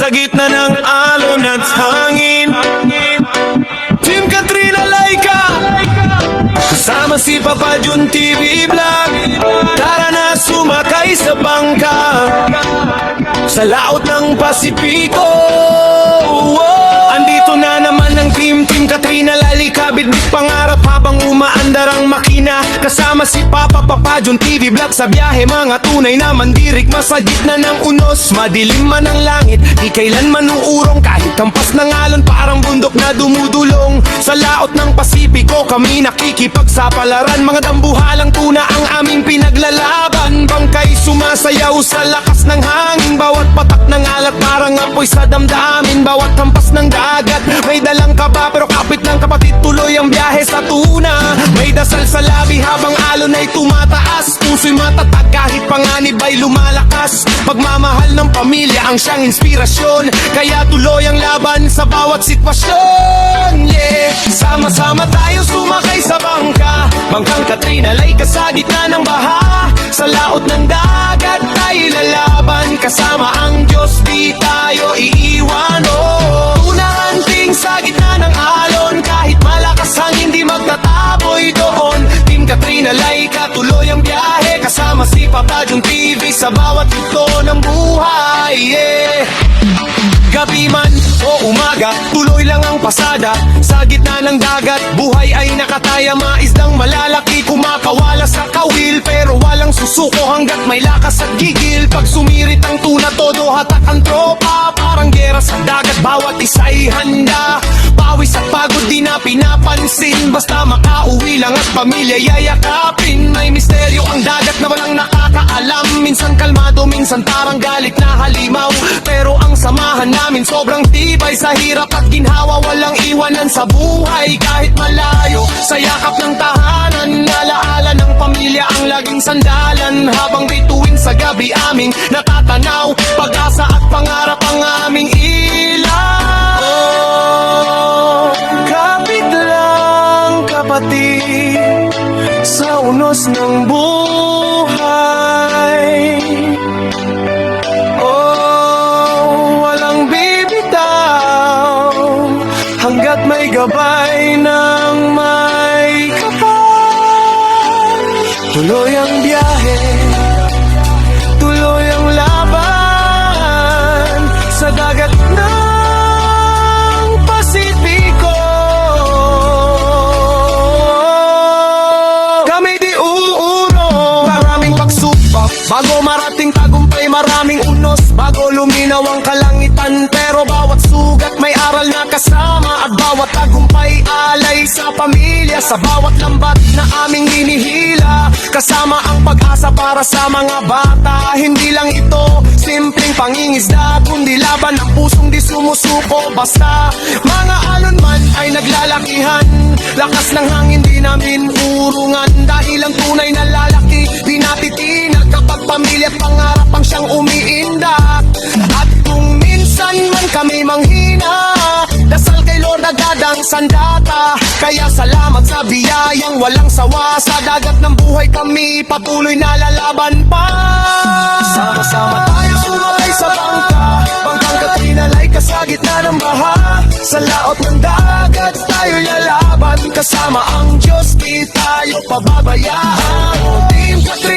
sa gitna ng alon at hangin. Team Katrina Laika, kasama si Papa Jun TV Vlog. Tara na sumakay sa bangka, sa laot ng Pasipiko. Andito na naman ang Team Katrina Laika, bitbit pangarap habang umaandar ang makina. Kasama si Papa Jun TV Vlog sa biyahe, mga tunay na mandirigma sa gitna ng unos. Madilim man ang langit, di kailanman uurong, kahit kampas ng alon parang bundok na dumudulong. Sa laot ng Pasipiko kami nakikipagsapalaran, mga dambuhalang tuna ang aming pinaglalaban. Bangkay sumasayaw sa lakas ng hangin, bawat patak ng alat parang apoy sa damdamin. Bawat hampas ng dagat may dalang kaba, pero kapit ng kapatid tuloy ang biyahe sa tuna. May dasal sa labi habang alon ay tumataas, puso'y matatag kahit panganib ay lumalakas. Pagmamahal ng pamilya ang siyang inspirasyon, kaya tuloy ang laban sa bawat sitwasyon. Yeah, sama-sama tayo sumakay sa bangka, bangkang Katrina Laika sa gitna ng baha. Sa laot ng dagat tayo lalaban, kasama ang Diyos di tayo iiwan. Hunting sa gitna ng alon, kahit malakas ang hindi magtataboy doon. Team Katrina Laika, tuloy ang biyahe, kasama si Papa Jun TV sa bawat ito ng buhay. Yeah. Gabi man o umaga, tuloy lang ang pasada. Sa gitna ng dagat, buhay ay nakataya. Maisdang malalaki, kumakawala sa kawil, pero walang susuko hanggat may lakas at gigil. Pag sumirit ang tuna, todo hatak ang tropa. Parang gera sa dagat, bawat isa'y handa. Pawis at pagod di na pinapansin, basta makauwi lang at pamilya yayakapin. May misteryo ang dagat na walang nakakaalam, minsan kalmado, minsan parang galit na halimaw. Pero ang samahan namin sobrang tibay, sa hirap at ginhawa walang iwanan sa buhay. Kahit malayo sa yakap ng tahanan, alaala ng pamilya ang laging sandalan. Habang bituin sa gabi aming natatanaw, pag-asa at pangarap ang aming ilaw. Kapit lang kapatid sa unos ng buhay. Walang bibitaw hanggat may gabay ng may kapal. Tuloy ang biyahe, tuloy ang laban sa dagat ng Pasipiko. Kami di uurong, maraming pagsubok bago marating tagumpay, maraming unos bago luminaw ang kalangitan. Pero bawat sugat may aral na kasama, at bawat tagumpay alay sa pamilya. Sa bawat lambat na aming hinihila, kasama ang pag-asa para sa mga bata. Hindi lang ito simpleng pangingisda, kundi laban ng pusong di sumusuko. Basta mga alon man ay naglalakihan, lakas ng hangin di namin urungan. Dahil ang tunay na lalaki di natitinag kapag pamilya at pangarap ang siyang umiinda. At kung minsan man kami manghina, dasal kay Lord agad ang sandata. Kaya salamat sa biyayang walang sawa, sa dagat ng buhay kami patuloy na lalaban pa. Sama-sama tayo sumakay sa bangka, bangkang Katrina Laika sa gitna ng baha. Sa laot ng dagat tayo lalaban, kasama ang Diyos di tayo pababayaan. Team Katrina